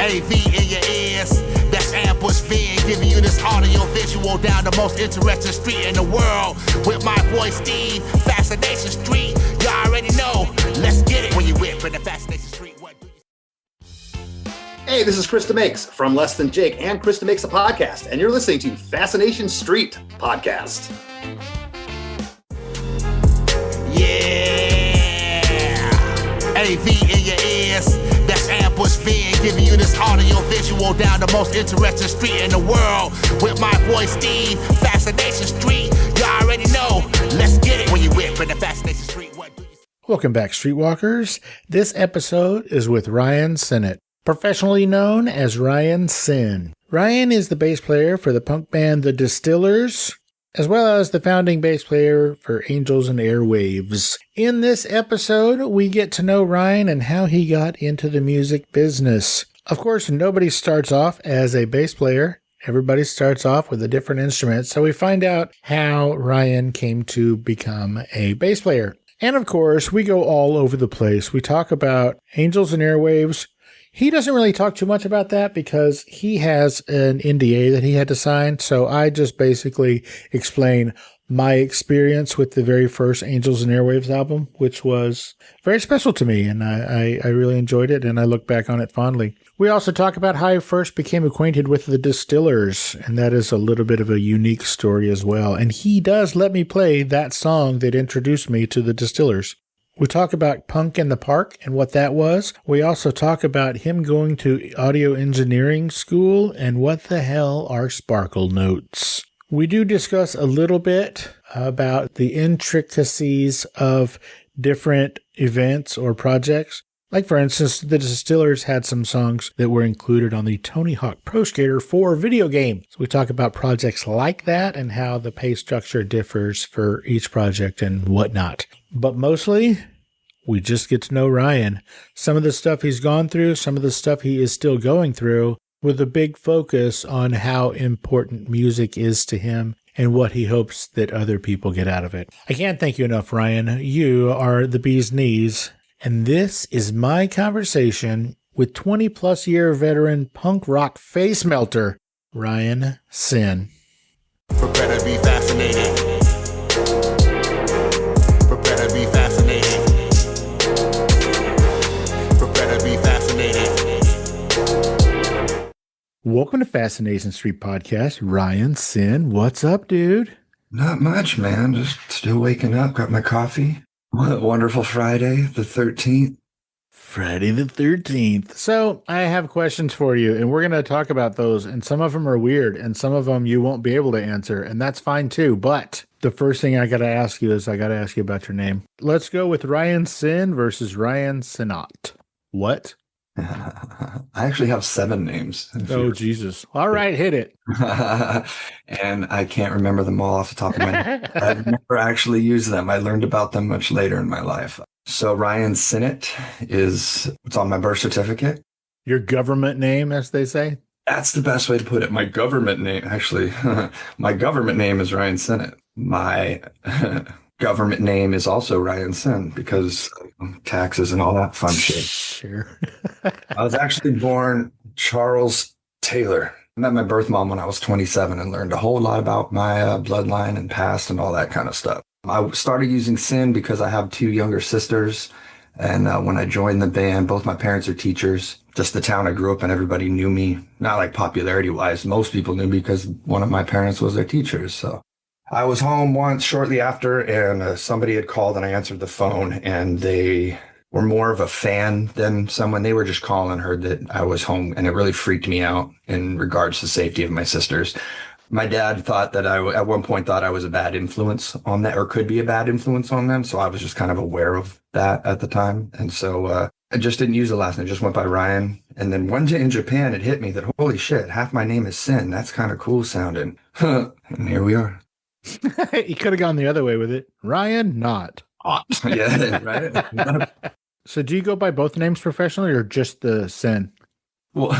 AV in your ears, that's Ambush Being, giving you this audio visual down the most interesting street in the world. With my voice, Steve, Fascination Street, you already know. Let's get it when you whip in the Fascination Street. What do you... Hey, this is Krista Makes from Less Than Jake and Krista Makes a Podcast, and you're listening to Fascination Street Podcast. Yeah, AV in your ears, that's Ambush Being, giving you this audio visual down the most interesting street in the world. With my voice, Steve, Fascination Street, you already know. Let's get it when you whip in the Fascination Street. What do you... Welcome back, Streetwalkers. This episode is with Ryan Sinnott, professionally known as Ryan Sinn. Ryan is the bass player for the punk band The Distillers, as well as the founding bass player for Angels Airwaves. In this episode, we get to know Ryan and how he got into the music business. Of course, nobody starts off as a bass player. Everybody starts off with a different instrument, so we find out how Ryan came to become a bass player. And of course, we go all over the place. We talk about Angels and Airwaves. He doesn't really talk too much about that because he has an NDA that he had to sign. So I just basically explain my experience with the very first Angels and Airwaves album, which was very special to me. And I really enjoyed it, and I look back on it fondly. We also talk about how I first became acquainted with the Distillers, and that is a little bit of a unique story as well. And he does let me play that song that introduced me to the Distillers. We talk about Punk in the Park and what that was. We also talk about him going to audio engineering school and what the hell are sparkle notes. We do discuss a little bit about the intricacies of different events or projects. Like, for instance, the Distillers had some songs that were included on the Tony Hawk Pro Skater 4 video game. So we talk about projects like that and how the pay structure differs for each project and whatnot. But mostly, we just get to know Ryan. Some of the stuff he's gone through, some of the stuff he is still going through, with a big focus on how important music is to him and what he hopes that other people get out of it. I can't thank you enough, Ryan. You are the bee's knees. And this is my conversation with 20-plus year veteran punk rock face melter, Ryan Sinn. Prepare to be fascinated. Prepare to be fascinated. Prepare to be fascinated. Welcome to Fascination Street Podcast, Ryan Sinn. What's up, dude? Not much, man. Just still waking up. Got my coffee. What a wonderful Friday, the 13th. Friday the 13th. So I have questions for you, and we're going to talk about those, and some of them are weird, and some of them you won't be able to answer, and that's fine too. But the first thing I got to ask you is I got to ask you about your name. Let's go with Ryan Sinn versus Ryan Sinnott. What? I actually have 7 names. Oh, Jesus. All right, hit it. And I can't remember them all off the top of my head. I've never actually used them. I learned about them much later in my life. So Ryan Sinnott is what's on my birth certificate. Your government name, as they say? That's the best way to put it. My government name, actually, my government name is Ryan Sinnott. My government name is also Ryan Sinn because taxes and all that fun shit. Sure. I was actually born Charles Taylor. I met my birth mom when I was 27 and learned a whole lot about my bloodline and past and all that kind of stuff. I started using Sinn because I have 2 younger sisters. And when I joined the band, both my parents are teachers. Just the town I grew up in, everybody knew me. Not like popularity wise. Most people knew me because one of my parents was their teachers. So I was home once shortly after, and somebody had called, and I answered the phone, and they were more of a fan than someone. They were just calling, heard that I was home, and it really freaked me out in regards to the safety of my sisters. My dad thought that at one point thought I was a bad influence on that, or could be a bad influence on them. So I was just kind of aware of that at the time. And so I just didn't use the last name, just went by Ryan. And then one day in Japan, it hit me that, holy shit, half my name is Sinn. That's kind of cool sounding. And here we are. You could have gone the other way with it. Ryan, not. Yeah, right. So do you go by both names professionally or just the Sinn? Well,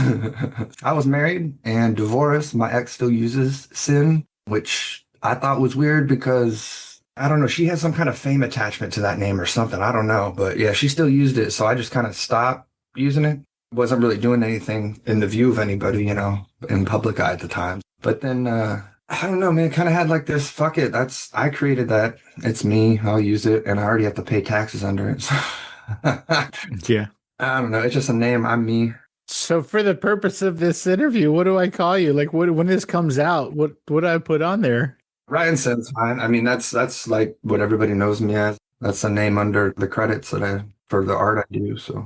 I was married and divorced. My ex still uses Sinn, which I thought was weird because, I don't know, she has some kind of fame attachment to that name or something. I don't know. But yeah, she still used it. So I just kind of stopped using it. Wasn't really doing anything in the view of anybody, in public eye at the time. But then, I don't know, man, kind of had like this, fuck it, I created that. It's me. I'll use it. And I already have to pay taxes under it. So Yeah. I don't know. It's just a name. I'm me. So for the purpose of this interview, what do I call you? Like when this comes out, what do I put on there? Ryan Sinn's fine. I mean, that's like what everybody knows me as. That's the name under the credits for the art I do. So.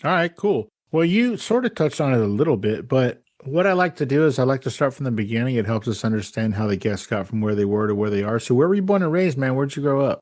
All right, cool. Well, you sort of touched on it a little bit, but what I like to do is I like to start from the beginning. It helps us understand how the guests got from where they were to where they are. So where were you born and raised, man? Where'd you grow up?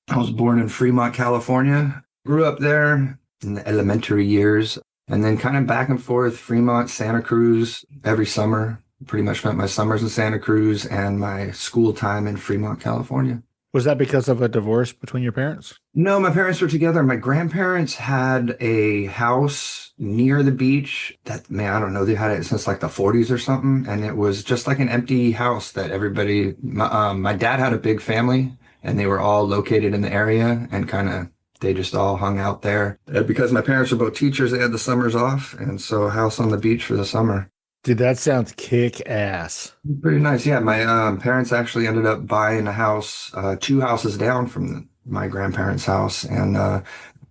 I was born in Fremont, California. Grew up there in the elementary years, and then kind of back and forth, Fremont, Santa Cruz every summer. Pretty much spent my summers in Santa Cruz and my school time in Fremont, California. Was that because of a divorce between your parents? No, my parents were together. My grandparents had a house near the beach that, man, I don't know, they had it since like the 40s or something. And it was just like an empty house that everybody, my dad had a big family and they were all located in the area and they just all hung out there. Because my parents were both teachers, they had the summers off. And so a house on the beach for the summer. Dude, that sounds kick-ass. Pretty nice. Yeah, my parents actually ended up buying a house 2 houses down from my grandparents' house, and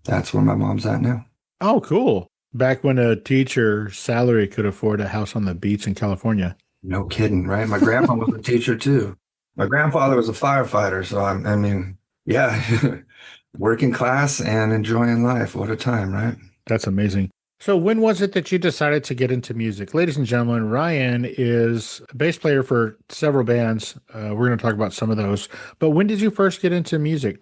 that's where my mom's at now. Oh, cool. Back when a teacher's salary could afford a house on the beach in California. No kidding, right? My grandpa was a teacher, too. My grandfather was a firefighter, so I mean, yeah, working class and enjoying life. What a time, right? That's amazing. So when was it that you decided to get into music? Ladies and gentlemen, Ryan is a bass player for several bands. We're going to talk about some of those. But when did you first get into music?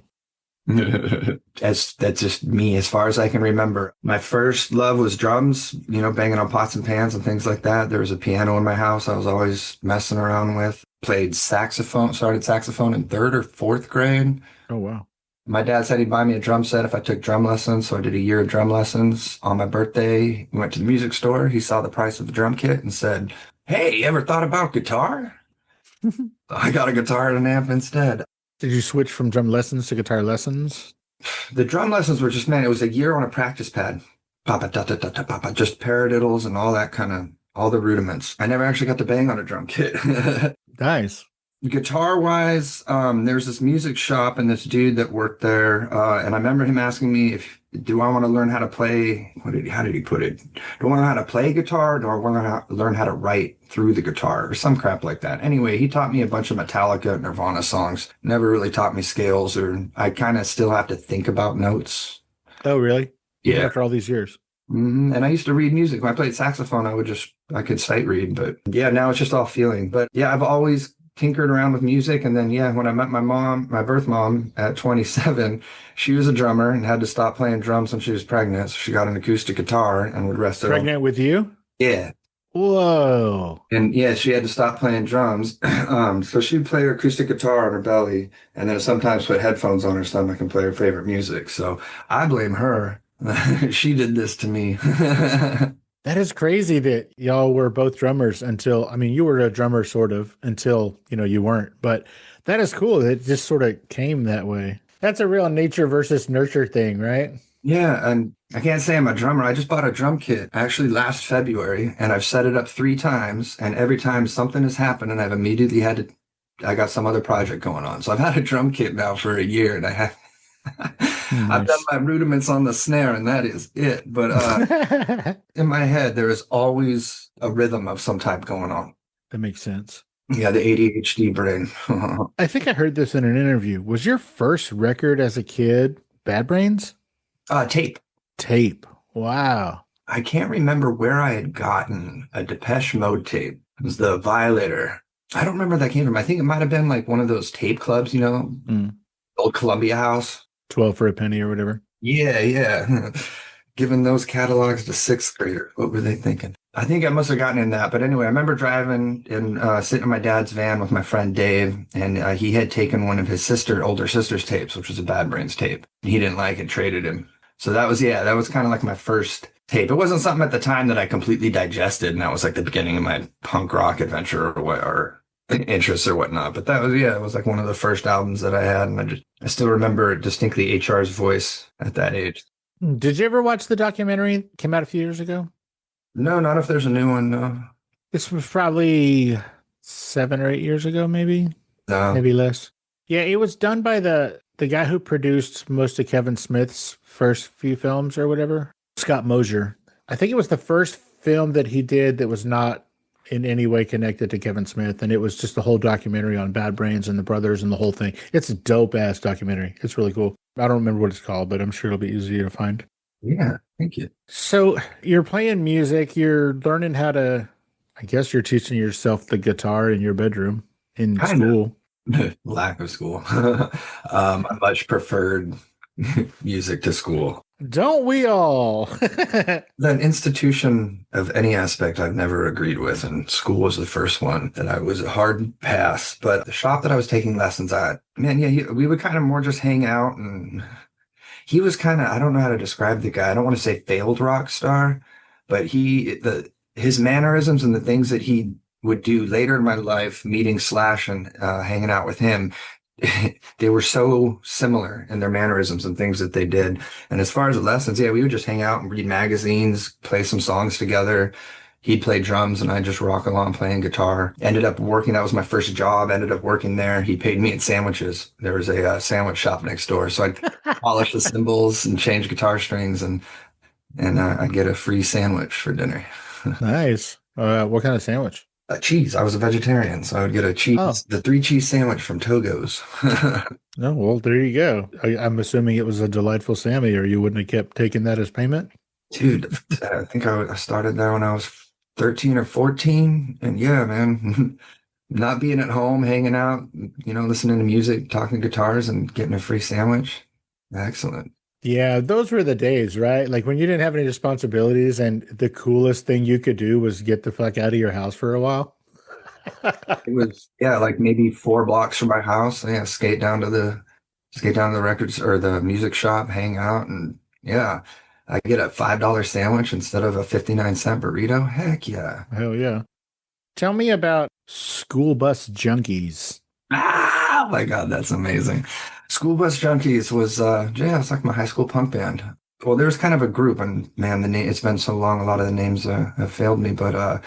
That's just me as far as I can remember. My first love was drums, banging on pots and pans and things like that. There was a piano in my house I was always messing around with. Played saxophone, started saxophone in 3rd or 4th grade. Oh, wow. My dad said he'd buy me a drum set if I took drum lessons, so I did a year of drum lessons. On my birthday, we went to the music store. He saw the price of the drum kit and said, "Hey, you ever thought about guitar?" I got a guitar and an amp instead. Did you switch from drum lessons to guitar lessons? The drum lessons were just, man, it was a year on a practice pad. Papa, da, da, da, da, papa, just paradiddles and all that all the rudiments. I never actually got to bang on a drum kit. Nice. Guitar-wise, there's this music shop and this dude that worked there, and I remember him asking me do I want to learn how to play, how did he put it? Do I want to learn how to play guitar, or do I want to learn how to write through the guitar, or some crap like that? Anyway, he taught me a bunch of Metallica and Nirvana songs, never really taught me scales, or I kind of still have to think about notes. Oh, really? Yeah. After all these years? Mm-hmm. And I used to read music. When I played saxophone, I could sight read, but yeah, now it's just all feeling. But yeah, I've always tinkered around with music. And then, yeah, when I met my birth mom at 27, she was a drummer and had to stop playing drums when she was pregnant. So she got an acoustic guitar and would rest it. Pregnant with you? Yeah. Whoa. And yeah, she had to stop playing drums. So she'd play her acoustic guitar on her belly and then sometimes put headphones on her stomach and play her favorite music. So I blame her. She did this to me. That is crazy that y'all were both drummers you were a drummer sort of until, you weren't. But that is cool. It just sort of came that way. That's a real nature versus nurture thing, right? Yeah, and I can't say I'm a drummer. I just bought a drum kit actually last February, and I've set it up 3 times, and every time something has happened, and I've immediately I got some other project going on. So I've had a drum kit now for a year, and Nice. I've done my rudiments on the snare, and that is it. But in my head, there is always a rhythm of some type going on. That makes sense. Yeah, the ADHD brain. I think I heard this in an interview. Was your first record as a kid Bad Brains? Tape. Tape. Wow. I can't remember where I had gotten a Depeche Mode tape. It was the Violator. I don't remember where that came from. I think it might have been like one of those tape clubs, old Columbia House. 12 for a penny or whatever. Yeah. Giving those catalogs to 6th graders. What were they thinking? I think I must have gotten in that. But anyway, I remember driving and sitting in my dad's van with my friend Dave, and he had taken one of his older sister's tapes, which was a Bad Brains tape. He didn't like it, traded him. So that was kind of like my first tape. It wasn't something at the time that I completely digested, and that was like the beginning of my punk rock adventure or interests or whatnot. But that was, it was like one of the first albums that I had, and I still remember distinctly HR's voice at that age. Did you ever watch the documentary that came out a few years ago? No, not if there's a new one. No. This was probably 7 or 8 years ago, maybe. No. Maybe less. Yeah, it was done by the guy who produced most of Kevin Smith's first few films or whatever, Scott Mosier. I think it was the first film that he did that was not in any way connected to Kevin Smith, and it was just the whole documentary on Bad Brains and the brothers and the whole thing. It's a dope-ass documentary. It's really cool. I don't remember what it's called, but I'm sure it'll be easy to find. Yeah, thank you. So you're playing music, you're learning how to, I guess you're teaching yourself the guitar in your bedroom in school. Lack of school. I much preferred music to school. Don't we all? That institution of any aspect I've never agreed with, and school was the first one that I was a hard pass. But the shop that I was taking lessons at, man, yeah, we would kind of more just hang out, and he was kind of, I don't know how to describe the guy. I don't want to say failed rock star, but his mannerisms and the things that he would do later in my life, meeting Slash and hanging out with him, they were so similar in their mannerisms and things that they did. And as far as the lessons, yeah, we would just hang out and read magazines, play some songs together. He'd play drums and I'd just rock along playing guitar. Ended up working, that was my first job, ended up working there. He paid me in sandwiches. There was a sandwich shop next door. So I'd polish the cymbals and change guitar strings and I'd get a free sandwich for dinner. Nice. What kind of sandwich? Cheese. I was a vegetarian, so I would get a cheese, the 3-cheese sandwich from Togo's. No, well, there you go. I'm assuming it was a delightful Sammy, or you wouldn't have kept taking that as payment? Dude, I think I started there when I was 13 or 14. And yeah, man, not being at home, hanging out, listening to music, talking guitars and getting a free sandwich. Excellent. Yeah, those were the days, right? Like when you didn't have any responsibilities and the coolest thing you could do was get the fuck out of your house for a while. It was, like maybe 4 blocks from my house. Yeah, skate down to the records or the music shop, hang out, and yeah, I get a $5 sandwich instead of a 59-cent burrito. Heck yeah. Hell yeah. Tell me about School Bus Junkies. Oh my God, that's amazing. School Bus Junkies was, it's like my high school punk band. Well, there was kind of a group, and man, the name, it's been so long, a lot of the names have failed me, but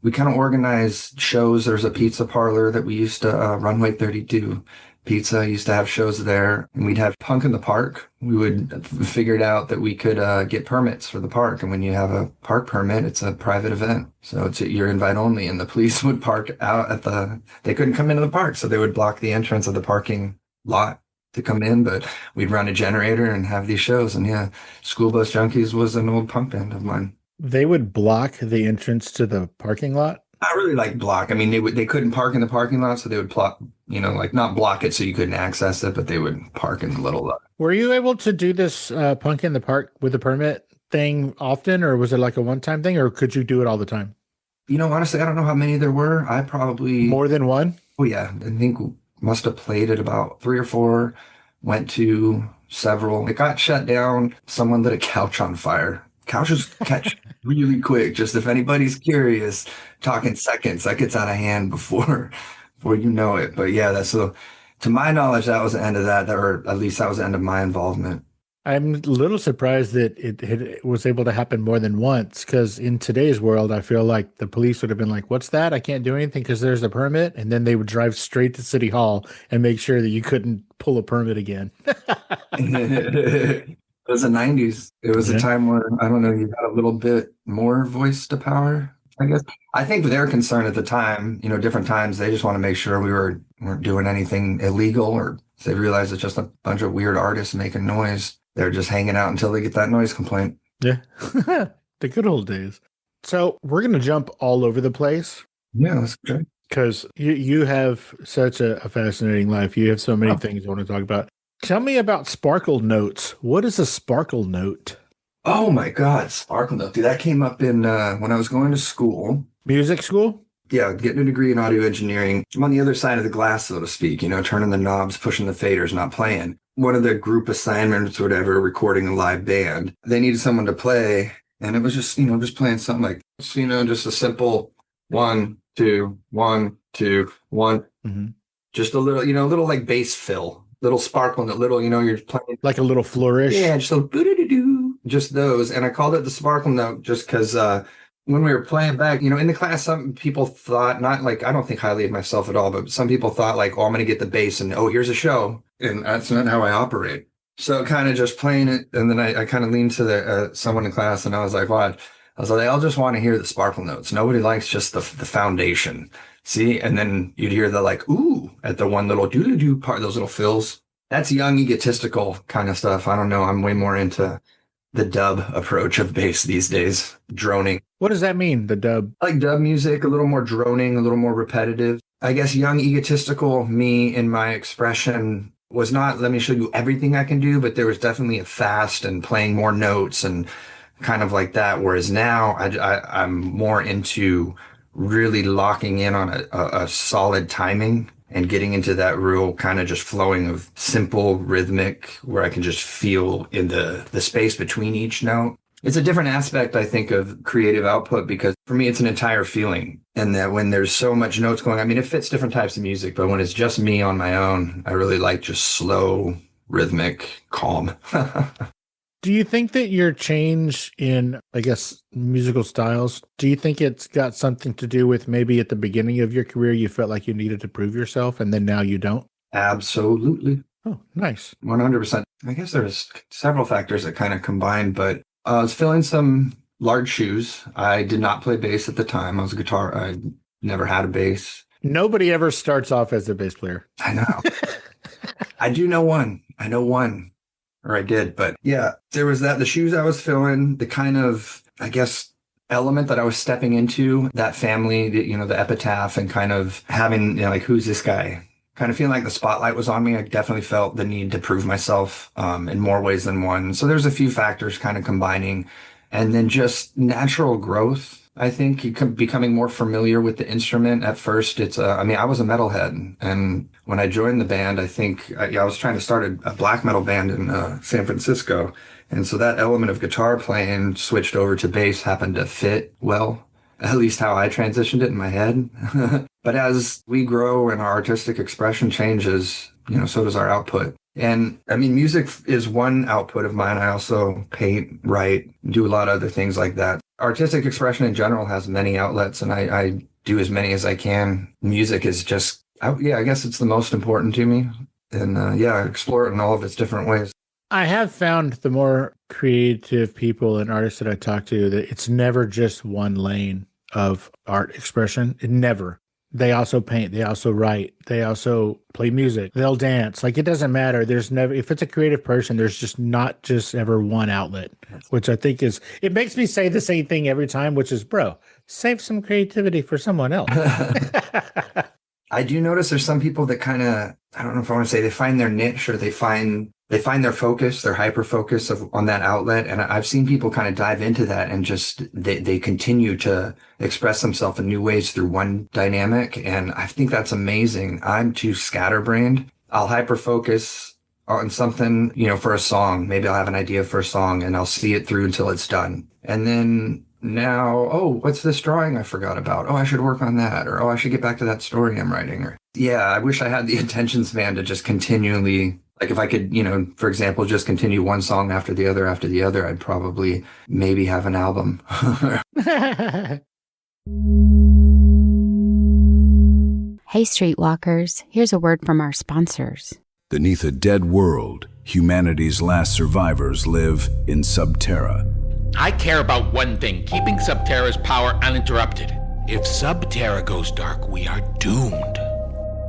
we kind of organized shows. There's a pizza parlor that we used to, Runway 32 Pizza, used to have shows there, and we'd have Punk in the Park. We would figured out that we could get permits for the park, and when you have a park permit, it's a private event, so you're invite only, and the police would park out at they couldn't come into the park, so they would block the entrance of the parking lot to come in, but we'd run a generator and have these shows. And yeah, School Bus Junkies was an old punk band of mine. They would block the entrance to the parking lot? Not really like block. I mean, they couldn't park in the parking lot, so they would plot, like not block it so you couldn't access it, but they would park in the little lot. Were you able to do this Punk in the Park with a permit thing often, or was it like a one-time thing, or could you do it all the time? Honestly, I don't know how many there were. I probably... More than one? Oh, yeah. I think must have played at about 3 or 4, went to several. It got shut down. Someone lit a couch on fire. Couches catch really quick. Just if anybody's curious, talking seconds, that gets out of hand before you know it. But yeah, to my knowledge, that was the end of that, or at least that was the end of my involvement. I'm a little surprised that it was able to happen more than once, because in today's world, I feel like the police would have been like, what's that? I can't do anything because there's a permit. And then they would drive straight to City Hall and make sure that you couldn't pull a permit again. It was the 90s. It was a time where, I don't know, you got a little bit more voice to power, I guess. I think their concern at the time, different times, they just want to make sure we weren't doing anything illegal, or they realize it's just a bunch of weird artists making noise. They're just hanging out until they get that noise complaint. Yeah. The good old days. So we're going to jump all over the place. Yeah, that's great. Because you have such a fascinating life. You have so many things you want to talk about. Tell me about sparkle notes. What is a sparkle note? Oh my God, sparkle note. Dude, that came up in when I was going to school. Music school? Yeah, getting a degree in audio engineering. I'm on the other side of the glass, so to speak, turning the knobs, pushing the faders, not playing. One of the group assignments or whatever, recording a live band. They needed someone to play, and it was just, just playing something like, just a simple 1, 2, 1, 2, 1. Mm-hmm. Just a little, little like bass fill, little sparkle, and a little, you're playing. Like a little flourish? Yeah, just a little boo-doo-doo-doo. Just those. And I called it the sparkle note just because when we were playing back, in the class, some people thought, not like, I don't think highly of myself at all, but some people thought like, oh, I'm going to get the bass and, oh, here's a show. And that's not how I operate. So kind of just playing it. And then I kind of leaned to someone in class and I was like, what? I was like, they all just want to hear the sparkle notes. Nobody likes just the foundation. See? And then you'd hear the like, ooh, at the one little doo-doo-doo part, those little fills. That's young, egotistical kind of stuff. I don't know. I'm way more into the dub approach of bass these days. Droning. What does that mean, the dub? Like dub music, a little more droning, a little more repetitive. I guess young, egotistical me in my expression was not, let me show you everything I can do, but there was definitely a fast and playing more notes and kind of like that. Whereas now I'm more into really locking in on a solid timing and getting into that real kind of just flowing of simple rhythmic where I can just feel in the space between each note. It's a different aspect, I think, of creative output because for me, it's an entire feeling. And that when there's so much notes going, I mean, it fits different types of music, but when it's just me on my own, I really like just slow, rhythmic, calm. Do you think that your change in, I guess, musical styles, do you think it's got something to do with maybe at the beginning of your career, you felt like you needed to prove yourself and then now you don't? Absolutely. Oh, nice. 100%. I guess there's several factors that kind of combine, but I was filling some large shoes. I did not play bass at the time. I was a guitar. I never had a bass. Nobody ever starts off as a bass player. I know. I do know one. I know one. Or I did, but yeah, there was that, the shoes I was filling, the kind of, I guess, element that I was stepping into, that family, the epitaph and kind of having, like, who's this guy? Kind of feeling like the spotlight was on me. I definitely felt the need to prove myself in more ways than one. So there's a few factors kind of combining. And then just natural growth. I think becoming more familiar with the instrument. At first, I was a metalhead. And when I joined the band, I think I was trying to start a black metal band in San Francisco. And so that element of guitar playing switched over to bass happened to fit well, at least how I transitioned it in my head. But as we grow and our artistic expression changes, so does our output. And I mean, music is one output of mine. I also paint, write, do a lot of other things like that. Artistic expression in general has many outlets, and I do as many as I can. Music is just, I guess it's the most important to me. And explore it in all of its different ways. I have found the more creative people and artists that I talk to that it's never just one lane of art expression. It never. They also paint, they also write, they also play music, they'll dance. Like, it doesn't matter. There's never, if it's a creative person, there's just not just ever one outlet, which I think it makes me say the same thing every time, which is, bro, save some creativity for someone else. I do notice there's some people that kind of, I don't know if I want to say they find their niche or they find their focus, their hyper focus on that outlet. And I've seen people kind of dive into that and just, they continue to express themselves in new ways through one dynamic. And I think that's amazing. I'm too scatterbrained. I'll hyper focus on something, for a song. Maybe I'll have an idea for a song and I'll see it through until it's done. And then now, oh, what's this drawing I forgot about? Oh, I should work on that. Or, oh, I should get back to that story I'm writing. Or, yeah, I wish I had the attention span to just continually, like if I could, for example, just continue one song after the other, I'd probably maybe have an album. Hey, Streetwalkers, here's a word from our sponsors. Beneath a dead world, humanity's last survivors live in Subterra. I care about one thing, keeping Subterra's power uninterrupted. If Subterra goes dark, we are doomed.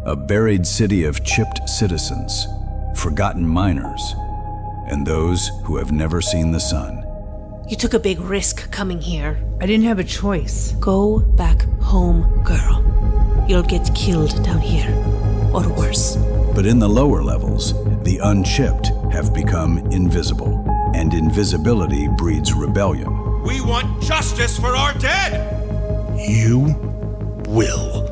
A buried city of chipped citizens, forgotten miners, and those who have never seen the sun. You took a big risk coming here. I didn't have a choice. Go back home, girl. You'll get killed down here, or worse. But in the lower levels, the unchipped have become invisible, and invisibility breeds rebellion. We want justice for our dead! You will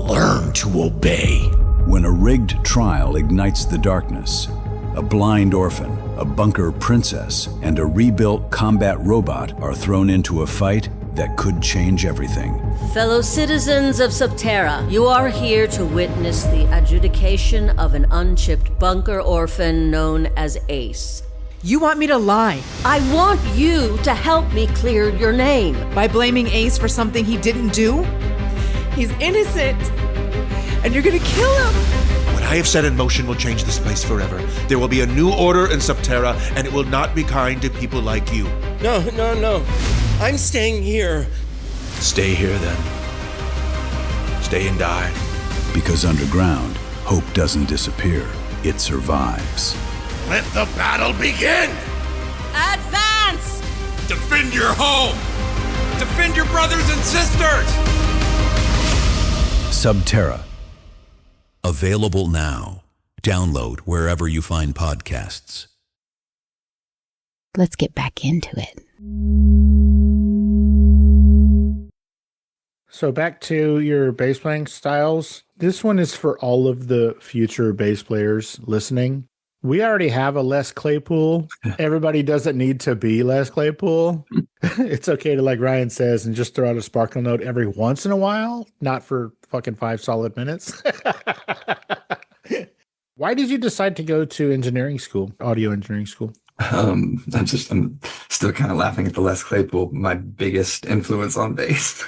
learn to obey. When a rigged trial ignites the darkness, a blind orphan, a bunker princess, and a rebuilt combat robot are thrown into a fight that could change everything. Fellow citizens of Subterra, you are here to witness the adjudication of an unchipped bunker orphan known as Ace. You want me to lie I want you to help me clear your name. by blaming Ace for something he didn't do? He's innocent. And you're gonna kill him. What I have set in motion will change this place forever. There will be a new order in Subterra, and it will not be kind to people like you. No. I'm staying here. Stay here, then. Stay and die. Because underground, hope doesn't disappear, it survives. Let the battle begin! Advance! Defend your home! Defend your brothers and sisters! Subterra. Available now. Download wherever you find podcasts. Let's get back into it. So back to your bass playing styles. This one is for all of the future bass players listening. We already have a Les Claypool. Everybody doesn't need to be Les Claypool. It's okay to, like Ryan says, and just throw out a sparkle note every once in a while, not for fucking 5 solid minutes. Why did you decide to go to engineering school, audio engineering school? I'm still kind of laughing at the Les Claypool, my biggest influence on bass.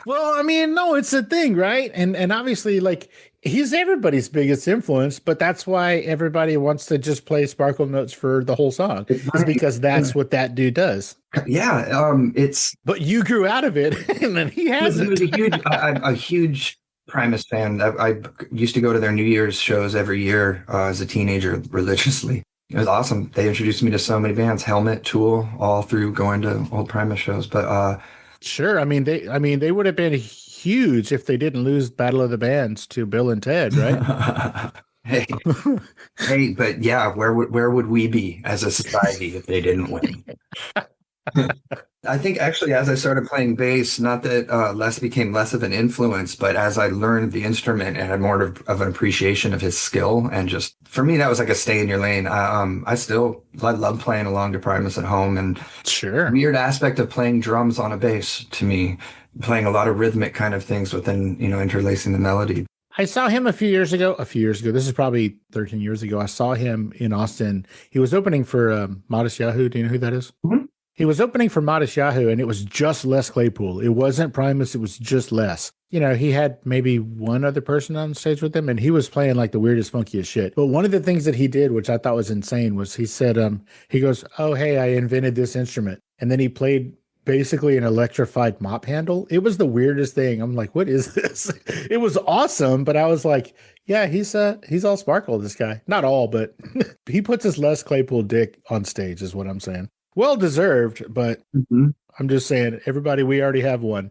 Well, I mean, no, it's a thing, right? And obviously, like, he's everybody's biggest influence, but that's why everybody wants to just play sparkle notes for the whole song. It's because that's what that dude does. Yeah, But you grew out of it, and then he hasn't. I'm a huge Primus fan. I used to go to their New Year's shows every year as a teenager religiously. It was awesome. They introduced me to so many bands, Helmet, Tool, all through going to old Primus shows. But sure, I mean they would have been huge if they didn't lose Battle of the Bands to Bill and Ted, right? hey, but yeah, where would we be as a society if they didn't win? I think actually, as I started playing bass, not that Les became less of an influence, but as I learned the instrument and had more of an appreciation of his skill, and just for me, that was like a stay in your lane. I love playing along to Primus at home, and sure, weird aspect of playing drums on a bass to me, playing a lot of rhythmic kind of things within, interlacing the melody. I saw him a few years ago. This is probably 13 years ago. I saw him in Austin. He was opening for Modest Yahoo. Do you know who that is? Mm-hmm. He was opening for Modest Yahoo, and it was just Les Claypool. It wasn't Primus. It was just Les. He had maybe one other person on stage with him, and he was playing like the weirdest, funkiest shit. But one of the things that he did, which I thought was insane, was he said, he goes, "Oh, hey, I invented this instrument." And then he played basically an electrified mop handle. It was the weirdest thing. I'm like, what is this? It was awesome, but I was like, yeah, he's all sparkle, this guy. Not all, but he puts his Les Claypool dick on stage is what I'm saying. Well deserved, but I'm just saying, everybody, we already have one.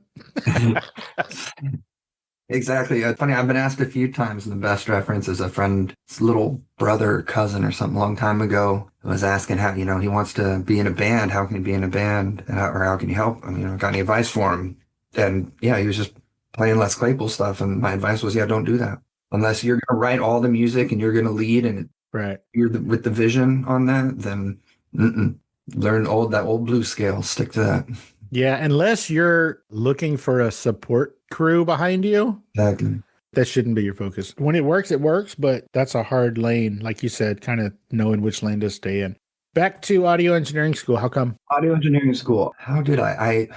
Exactly. Funny, I've been asked a few times, and the best reference is a friend's little brother or cousin or something a long time ago was asking how, he wants to be in a band. How can he be in a band? Or how can you help him? Got any advice for him? And yeah, he was just playing Les Claypool stuff. And my advice was, yeah, don't do that. Unless you're going to write all the music and you're going to lead and you're with the vision on that, then learn that old blues scale. Stick to that. Yeah, unless you're looking for a support crew behind you. Exactly. That shouldn't be your focus. When it works, but that's a hard lane, like you said, kind of knowing which lane to stay in. Back to audio engineering school. How come? Audio engineering school. How did I?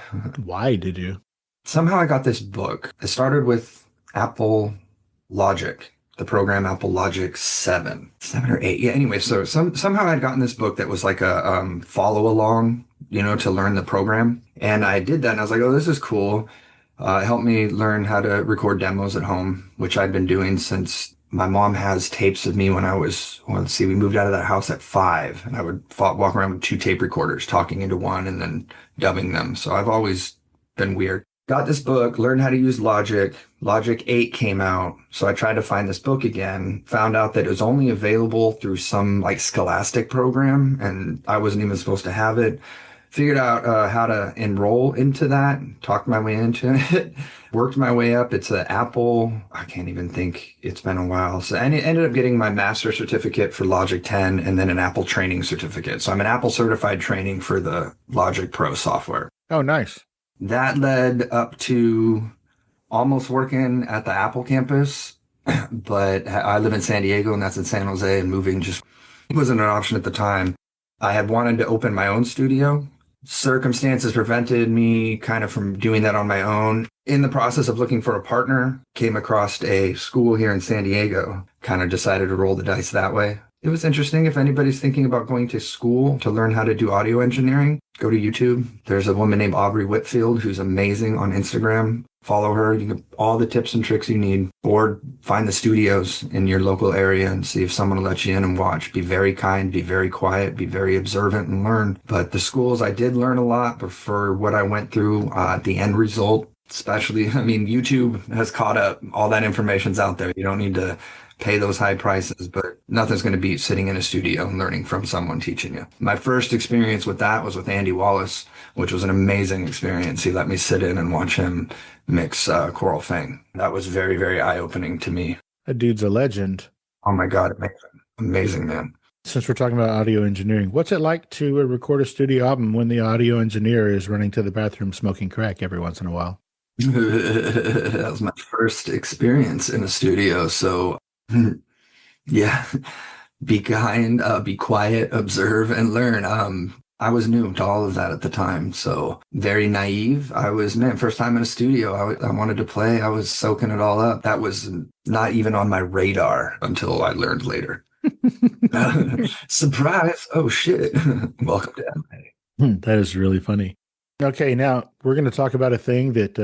Why did you? Somehow I got this book. It started with Apple Logic, the program Apple Logic 7 or 8. Yeah, anyway, so somehow I'd gotten this book that was like a follow along, to learn the program. And I did that and I was like, oh, this is cool. It helped me learn how to record demos at home, which I'd been doing since my mom has tapes of me when I was, we moved out of that house at 5, and I would walk around with 2 tape recorders, talking into one and then dubbing them. So I've always been weird. Got this book, learned how to use Logic. Logic 8 came out. So I tried to find this book again, found out that it was only available through some like Scholastic program, and I wasn't even supposed to have it. Figured out how to enroll into that, talked my way into it, worked my way up. It's an Apple, I can't even think, it's been a while. So I ended up getting my master certificate for Logic 10 and then an Apple training certificate. So I'm an Apple certified training for the Logic Pro software. Oh, nice. That led up to almost working at the Apple campus, but I live in San Diego and that's in San Jose, and moving just wasn't an option at the time. I had wanted to open my own studio. Circumstances prevented me kind of from doing that on my own. In the process of looking for a partner, came across a school here in San Diego, kind of decided to roll the dice that way. It was interesting. If anybody's thinking about going to school to learn how to do audio engineering, go to YouTube. There's a woman named Aubrey Whitfield who's amazing on Instagram. Follow her. You can get all the tips and tricks you need, or find the studios in your local area and see if someone will let you in and watch. Be very kind, be very quiet, be very observant and learn. But the schools, I did learn a lot, but for what I went through, the end result, especially, I mean, YouTube has caught up. All that information's out there. You don't need to pay those high prices, but nothing's going to beat sitting in a studio and learning from someone teaching you. My first experience with that was with Andy Wallace, which was an amazing experience. He let me sit in and watch him mix Coral Fang. That was very, very eye-opening to me. That dude's a legend. Oh my God, amazing. Amazing, man. Since we're talking about audio engineering, what's it like to record a studio album when the audio engineer is running to the bathroom smoking crack every once in a while? That was my first experience in a studio. So, yeah, be kind, be quiet, observe, and learn. I was new to all of that at the time, so very naive. First time in a studio, I wanted to play. I was soaking it all up. That was not even on my radar until I learned later. Surprise. Oh, shit. Welcome to LA. That is really funny. Okay, now we're going to talk about a thing that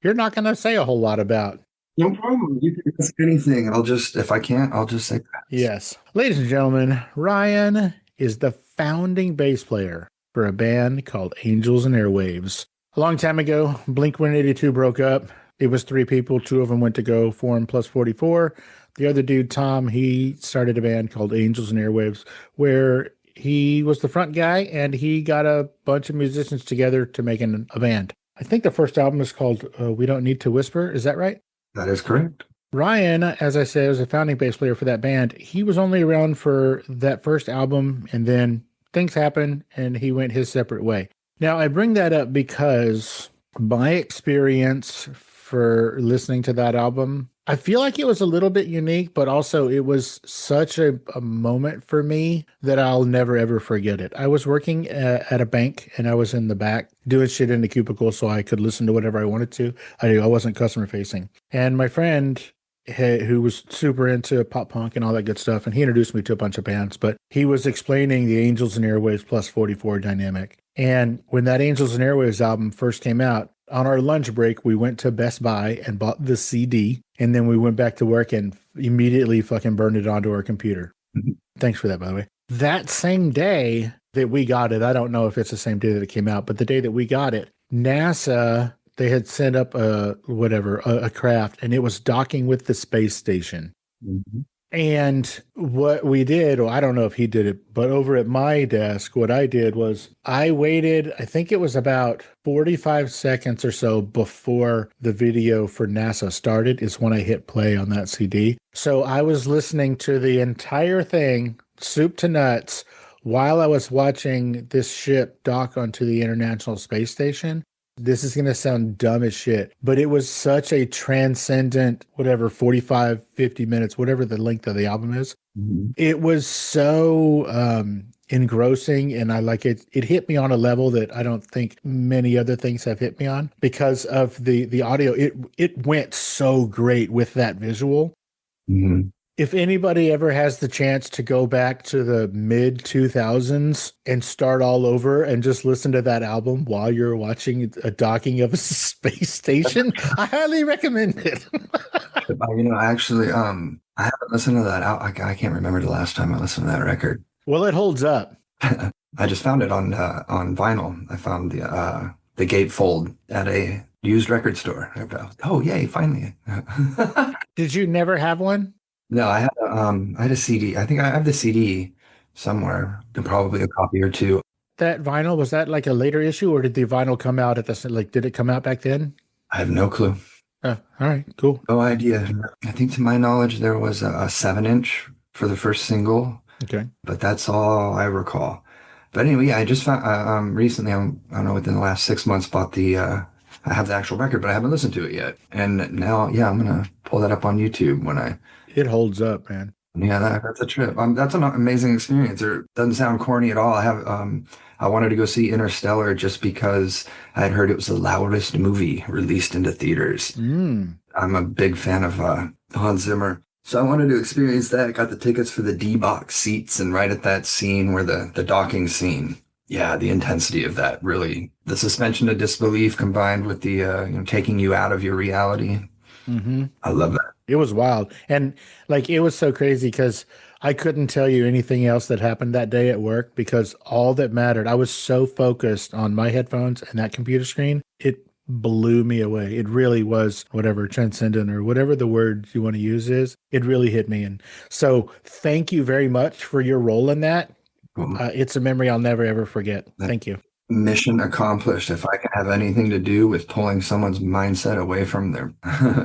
you're not going to say a whole lot about. No problem. You can ask anything. If I can't, I'll just say pass. Yes. Ladies and gentlemen, Ryan is the founding bass player for a band called Angels Airwaves. A long time ago, Blink-182 broke up. It was 3 people. 2 of them went to go form Plus 44. The other dude, Tom, he started a band called Angels Airwaves, where he was the front guy, and he got a bunch of musicians together to make a band. I think the first album is called We Don't Need to Whisper. Is that right? That is correct. Ryan, as I said, was a founding bass player for that band. He was only around for that first album, and then things happened, and he went his separate way. Now, I bring that up because my experience for listening to that album, I feel like it was a little bit unique, but also it was such a moment for me that I'll never, ever forget it. I was working at a bank, and I was in the back doing shit in the cubicle so I could listen to whatever I wanted to. I wasn't customer facing. And my friend, who was super into pop punk and all that good stuff, and he introduced me to a bunch of bands, but he was explaining the Angels and Airwaves Plus 44 dynamic. And when that Angels and Airwaves album first came out, on our lunch break, we went to Best Buy and bought the CD, and then we went back to work and immediately fucking burned it onto our computer. Thanks for that, by the way. That same day that we got it, I don't know if it's the same day that it came out, but the day that we got it, NASA, they had sent up a craft, and it was docking with the space station. Mm-hmm. And what we did, I don't know if he did it, but over at my desk, what I did was I waited, I think it was about 45 seconds or so before the video for NASA started is when I hit play on that CD. So I was listening to the entire thing, soup to nuts, while I was watching this ship dock onto the International Space Station. This is going to sound dumb as shit, but it was such a transcendent, 45, 50 minutes, whatever the length of the album is. Mm-hmm. It was so engrossing, and I like it. It hit me on a level that I don't think many other things have hit me on because of the audio. It went so great with that visual. Mm-hmm. If anybody ever has the chance to go back to the mid 2000s and start all over and just listen to that album while you're watching a docking of a space station, I highly recommend it. Actually, I haven't listened to that. I can't remember the last time I listened to that record. Well, it holds up. I just found it on vinyl. I found the gatefold at a used record store. Oh, yay, finally. Did you never have one? No, I had a CD. I think I have the CD somewhere, and probably a copy or two. That vinyl, was that like a later issue, or did the vinyl come out did it come out back then? I have no clue. All right, cool. No idea. I think to my knowledge, there was a 7-inch for the first single. Okay. But that's all I recall. But anyway, I just found, recently, I don't know, within the last 6 months, bought I have the actual record, but I haven't listened to it yet. And now, I'm going to pull that up on YouTube when It holds up, man. Yeah, that's a trip. That's an amazing experience. It doesn't sound corny at all. I wanted to go see Interstellar just because I had heard it was the loudest movie released into theaters. I'm a big fan of Hans Zimmer. So I wanted to experience that. I got the tickets for the D-box seats, and right at that scene where the docking scene, yeah, the intensity of that, really, the suspension of disbelief combined with the taking you out of your reality. I love that. It was wild. And like, it was so crazy because I couldn't tell you anything else that happened that day at work because all that mattered, I was so focused on my headphones and that computer screen, it blew me away. It really was whatever transcendent or whatever the word you want to use is. It really hit me. And so thank you very much for your role in that. It's a memory I'll never, ever forget. Thank you. Mission accomplished. If I can have anything to do with pulling someone's mindset away from their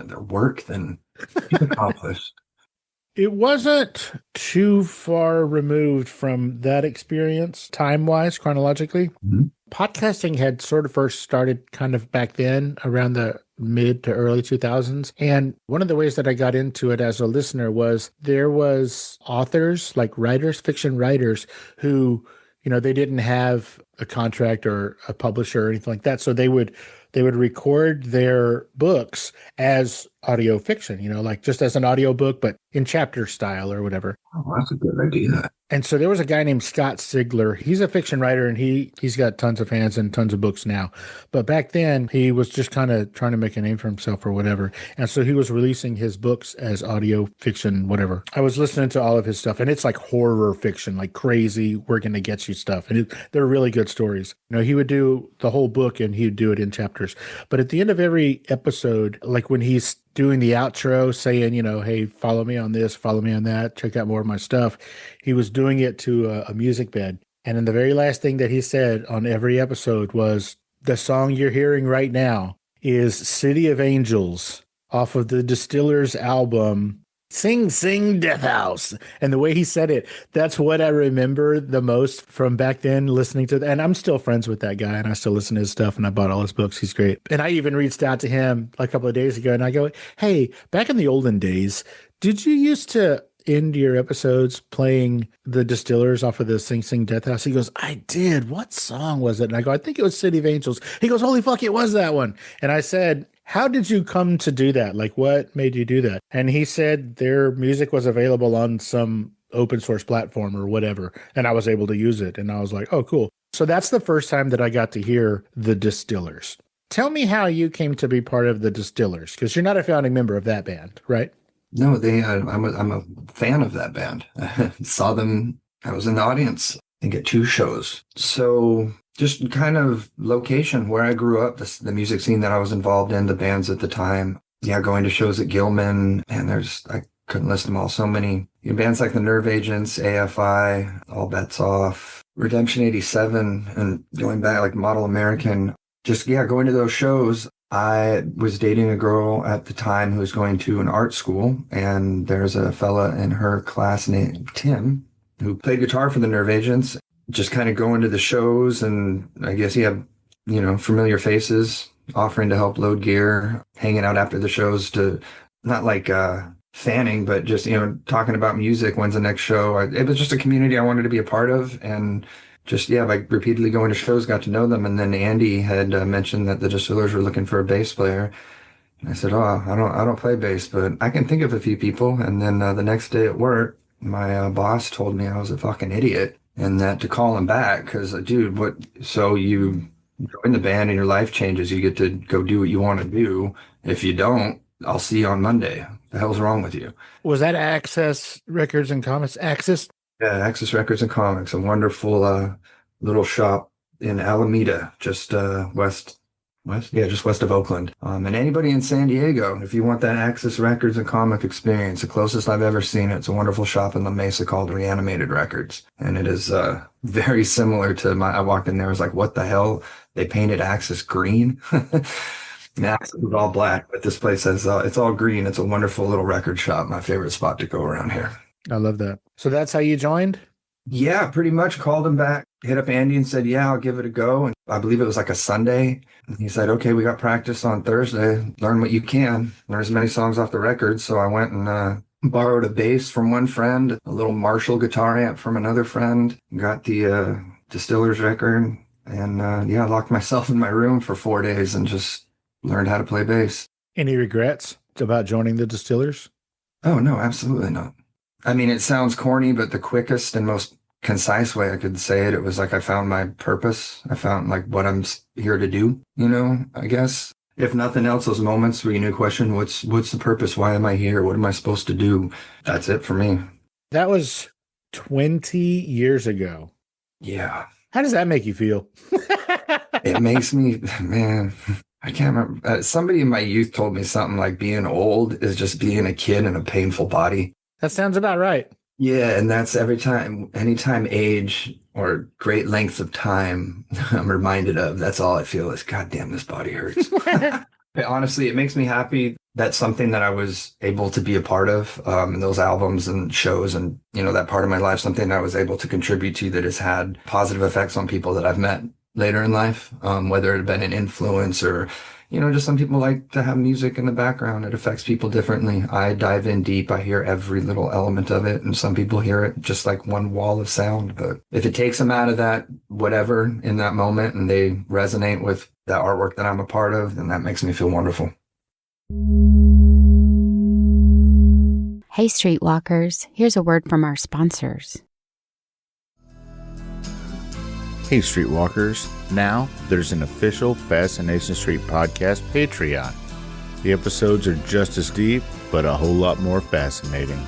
their work, then it's accomplished. It wasn't too far removed from that experience, time-wise, chronologically. Podcasting had sort of first started kind of back then, around the mid to early 2000s. And one of the ways that I got into it as a listener was there was authors, like writers, fiction writers, who, they didn't have a contract or a publisher or anything like that. So they would record their books as audio fiction, like just as an audio book, but in chapter style or whatever. Oh, that's a good idea. And so there was a guy named Scott Sigler. He's a fiction writer, and he's got tons of fans and tons of books now. But back then, he was just kind of trying to make a name for himself or whatever. And so he was releasing his books as audio fiction, whatever. I was listening to all of his stuff, and it's like horror fiction, like crazy, we're going to get you stuff. And they're really good stories. He would do the whole book, and he would do it in chapters. But at the end of every episode, like when he's doing the outro saying, hey, follow me on this, follow me on that, check out more of my stuff. He was doing it to a music bed. And then the very last thing that he said on every episode was, the song you're hearing right now is City of Angels off of the Distillers album, Sing Sing Death House. And the way he said it, that's what I remember the most from back then, listening to that. And I'm still friends with that guy, and I still listen to his stuff, and I bought all his books. He's great. And I even reached out to him a couple of days ago, and I go, hey, back in the olden days, did you used to end your episodes playing the Distillers off of the Sing Sing Death House? He goes, I did. What song was it? And I go, I think it was City of Angels. He goes, holy fuck, it was that one. And I said, how did you come to do that? Like, what made you do that? And he said their music was available on some open source platform or whatever, and I was able to use it. And I was like, oh, cool. So that's the first time that I got to hear the Distillers. Tell me how you came to be part of the Distillers, because you're not a founding member of that band, right? No, I'm a fan of that band. I saw them. I was in the audience, I think, at 2 shows. So just kind of location where I grew up, the music scene that I was involved in, the bands at the time. Yeah, going to shows at Gilman, and I couldn't list them all. So many bands like the Nerve Agents, AFI, All Bets Off, Redemption 87, and going back like Model American. Just, going to those shows. I was dating a girl at the time who was going to an art school, and there's a fella in her class named Tim who played guitar for the Nerve Agents. Just kind of going to the shows, and I guess he had, familiar faces offering to help load gear, hanging out after the shows to not like fanning, but just, talking about music. When's the next show? It was just a community I wanted to be a part of, and just, by repeatedly going to shows, got to know them. And then Andy had mentioned that the Distillers were looking for a bass player. And I said, I don't play bass, but I can think of a few people. And then the next day at work, my boss told me I was a fucking idiot and that to call him back because, dude, so you join the band and your life changes. You get to go do what you want to do. If you don't, I'll see you on Monday. The hell's wrong with you? Was that Access Records and Comics? Access? Yeah, Access Records and Comics, a wonderful little shop in Alameda, just west of Oakland. And anybody in San Diego, if you want that Access Records and Comic experience, the closest I've ever seen it, it's a wonderful shop in La Mesa called Reanimated Records. And it is very similar to I walked in there, I was like, what the hell? They painted Access green? Access was all black, but this place has, it's all green. It's a wonderful little record shop, my favorite spot to go around here. I love that. So that's how you joined? Yeah, pretty much. Called him back, hit up Andy and said, yeah, I'll give it a go. And I believe it was like a Sunday. And he said, okay, we got practice on Thursday. Learn what you can. Learn as many songs off the record. So I went and Borrowed a bass from one friend, a little Marshall guitar amp from another friend, got the Distillers record, and locked myself in my room for 4 days and just learned how to play bass. Any regrets about joining the Distillers? Oh, no, absolutely not. I mean, it sounds corny, but the quickest and most concise way I could say it, it was like I found my purpose. I found like what I'm here to do, I guess. If nothing else, those moments where you knew question, what's the purpose? Why am I here? What am I supposed to do? That's it for me. That was 20 years ago. Yeah. How does that make you feel? It makes me, man, I can't remember. Somebody in my youth told me something like being old is just being a kid in a painful body. That sounds about right. Yeah, and that's anytime age or great lengths of time I'm reminded of, that's all I feel is, God damn, this body hurts. Honestly, it makes me happy. That's something that I was able to be a part of in those albums and shows and, that part of my life, something I was able to contribute to that has had positive effects on people that I've met later in life, whether it had been an influence or, just some people like to have music in the background. It affects people differently. I dive in deep. I hear every little element of it. And some people hear it just like one wall of sound. But if it takes them out of that, whatever, in that moment, and they resonate with that artwork that I'm a part of, then that makes me feel wonderful. Hey, Streetwalkers, here's a word from our sponsors. Hey, Streetwalkers. Now, there's an official Fascination Street Podcast Patreon. The episodes are just as deep, but a whole lot more fascinating.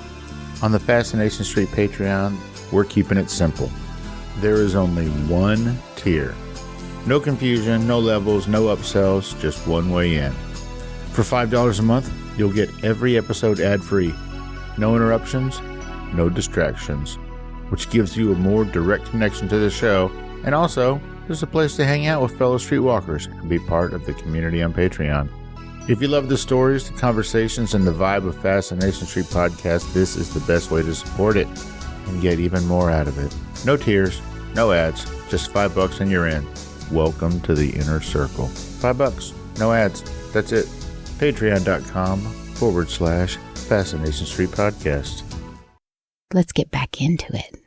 On the Fascination Street Patreon, we're keeping it simple. There is only one tier. No confusion, no levels, no upsells, just one way in. For $5 a month, you'll get every episode ad-free. No interruptions, no distractions, which gives you a more direct connection to the show. And also, there's a place to hang out with fellow streetwalkers and be part of the community on Patreon. If you love the stories, the conversations, and the vibe of Fascination Street Podcast, this is the best way to support it and get even more out of it. No tiers, no ads, just $5 and you're in. Welcome to the inner circle. $5, no ads, that's it. Patreon.com/Fascination Street Podcast. Let's get back into it.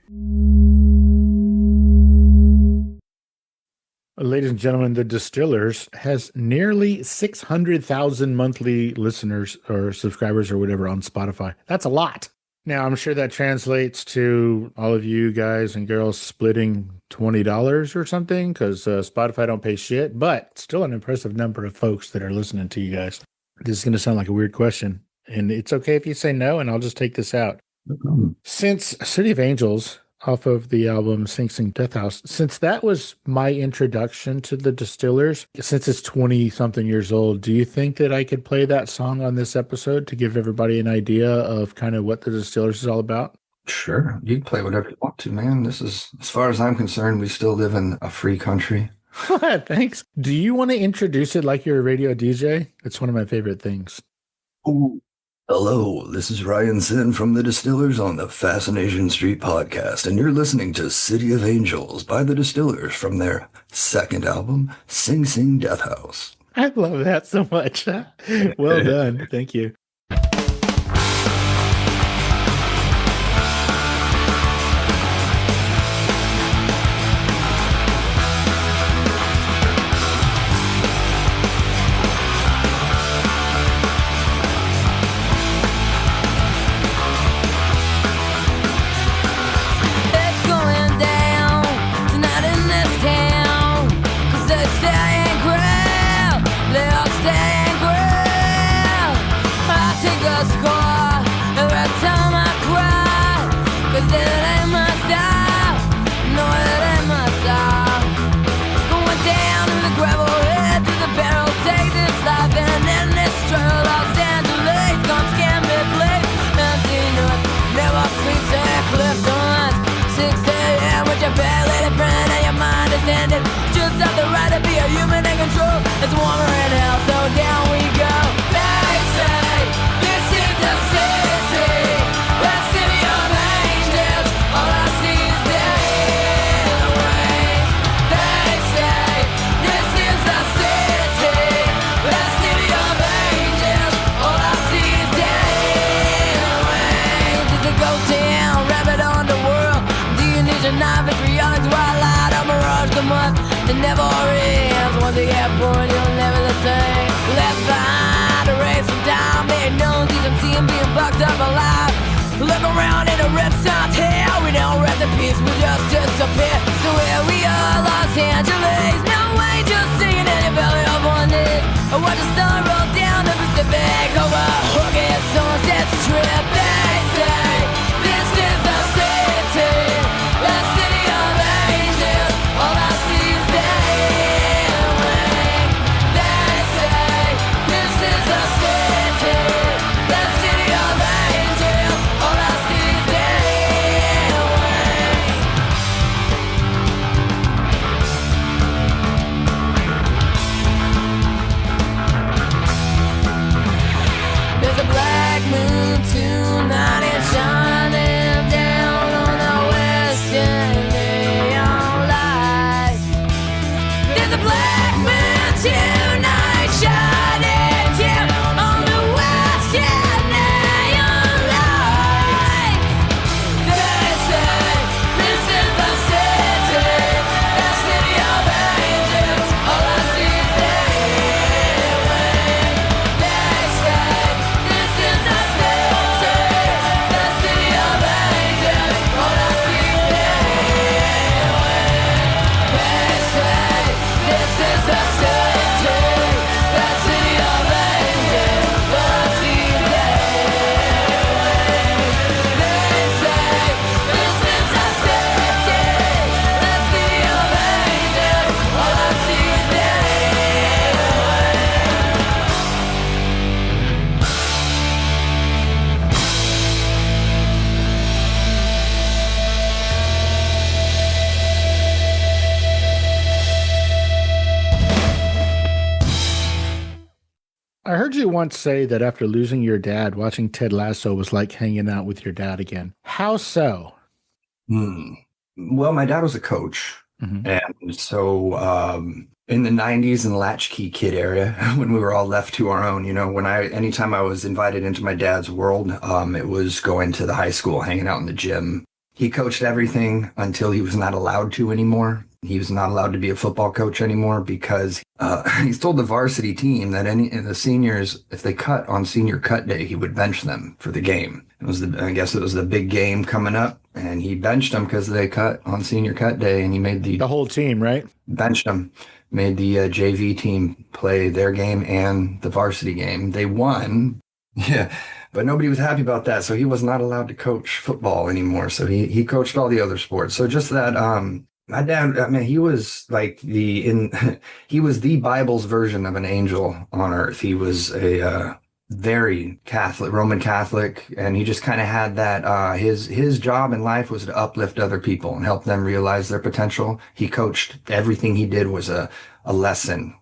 Ladies and gentlemen, the Distillers has nearly 600,000 monthly listeners or subscribers or whatever on Spotify. That's a lot. Now, I'm sure that translates to all of you guys and girls splitting $20 or something because Spotify don't pay shit, but still an impressive number of folks that are listening to you guys. This is going to sound like a weird question, and it's okay if you say no, and I'll just take this out. Since City of Angels, off of the album Sing Sing Death House, since that was my introduction to the Distillers, since it's 20-something years old, do you think that I could play that song on this episode to give everybody an idea of kind of what the Distillers is all about? Sure. You can play whatever you want to, man. This is, as far as I'm concerned, we still live in a free country. Thanks. Do you want to introduce it like you're a radio DJ? It's one of my favorite things. Ooh. Hello, this is Ryan Sinn from the Distillers on the Fascination Street Podcast, and you're listening to City of Angels by the Distillers from their second album, Sing Sing Death House. I love that so much. Well done. Thank you. Stay and grow. point, you're never the same. Left behind, a race from down, made known, these I'm seeing being bucked up alive. Look around in a Renaissance hell, we don't rest in peace, we just disappear. So here we are, Los Angeles, no way, just singing in the belly of one day. I watch the sun roll down the Pacific over Hookah, Sunset Strip. They say this is the city, the city of angels. All I see is day and rain. They say this is the city, the city of angels. All I see is day and rain. There's a black moon tonight, it's shining down on the western neon light. There's a black moon tonight, shining down on the western neon light. They say this is the city, the city of angels. All I see is day and rain. They say this is the city, the city of angels. All I see is day and rain. They say this is the city, the city of angels. All I see is day and rain. They say this is the city, the city of angels. All I see is day and rain. I heard you once say that after losing your dad, watching Ted Lasso was like hanging out with your dad again. How so? Well, my dad was a coach. And so in the 90s in the latchkey kid area, when we were all left to our own, anytime I was invited into my dad's world, it was going to the high school, hanging out in the gym. He coached everything until he was not allowed to anymore. He was not allowed to be a football coach anymore because he's told the varsity team that the seniors, if they cut on senior cut day, he would bench them for the game. I guess it was the big game coming up, and he benched them because they cut on senior cut day, and he made the whole team, right? Benched them, made the JV team play their game and the varsity game. They won, yeah, but nobody was happy about that, so he was not allowed to coach football anymore. So he coached all the other sports. So just that. My dad, I mean, he was like he was the Bible's version of an angel on earth. He was a very Catholic, Roman Catholic, and he just kind of had that. His job in life was to uplift other people and help them realize their potential. He coached. Everything he did was a lesson,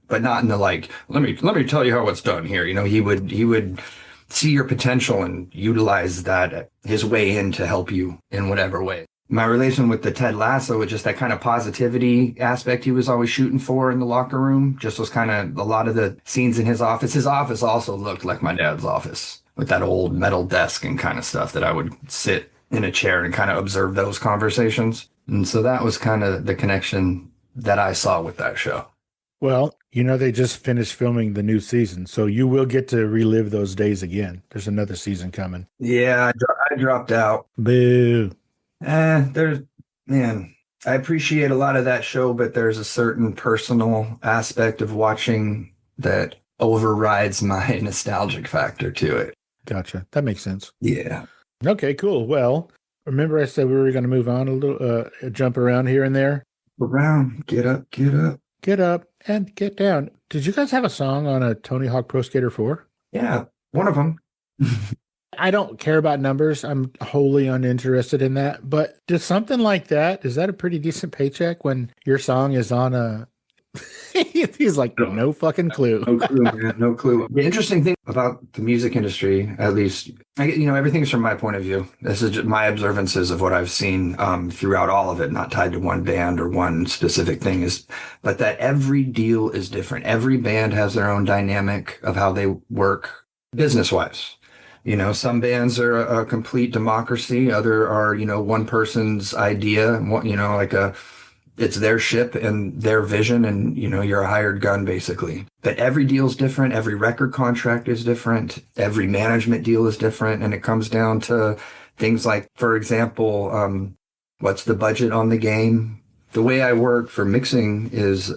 but not in the like, let me tell you how it's done here. He would see your potential and utilize that his way in to help you in whatever way. My relation with the Ted Lasso was just that kind of positivity aspect he was always shooting for in the locker room. Just was kind of a lot of the scenes in his office. His office also looked like my dad's office with that old metal desk and kind of stuff that I would sit in a chair and kind of observe those conversations. And so that was kind of the connection that I saw with that show. Well, they just finished filming the new season, so you will get to relive those days again. There's another season coming. Yeah, I dropped out. Boo. I appreciate a lot of that show, but there's a certain personal aspect of watching that overrides my nostalgic factor to it. Gotcha. That makes sense. Yeah. Okay, cool. Well, remember I said we were going to move on a little, jump around here and there? Around, get up. Get up and get down. Did you guys have a song on a Tony Hawk Pro Skater 4? Yeah, one of them. I don't care about numbers. I'm wholly uninterested in that. But does something like that, is that a pretty decent paycheck when your song is on a... He's like, no fucking clue. No clue, man. No clue. The interesting thing about the music industry, at least, everything's from my point of view. This is just my observances of what I've seen throughout all of it, not tied to one band or one specific thing, but that every deal is different. Every band has their own dynamic of how they work business-wise. Some bands are a complete democracy. Other are, one person's idea, like it's their ship and their vision, and you're a hired gun basically. But every deal is different. Every record contract is different. Every management deal is different. And it comes down to things like, for example, what's the budget on the game? The way I work for mixing is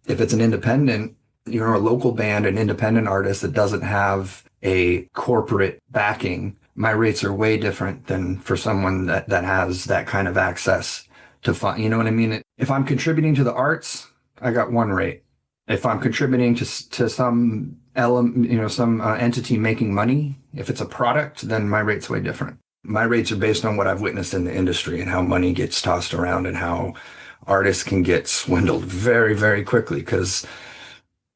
if it's an independent, a local band, an independent artist that doesn't have a corporate backing, my rates are way different than for someone that has that kind of access to fund. You know what I mean? If I'm contributing to the arts, I got one rate. If I'm contributing to some element, some entity making money, if it's a product, then my rate's way different. My rates are based on what I've witnessed in the industry and how money gets tossed around and how artists can get swindled very, very quickly. Because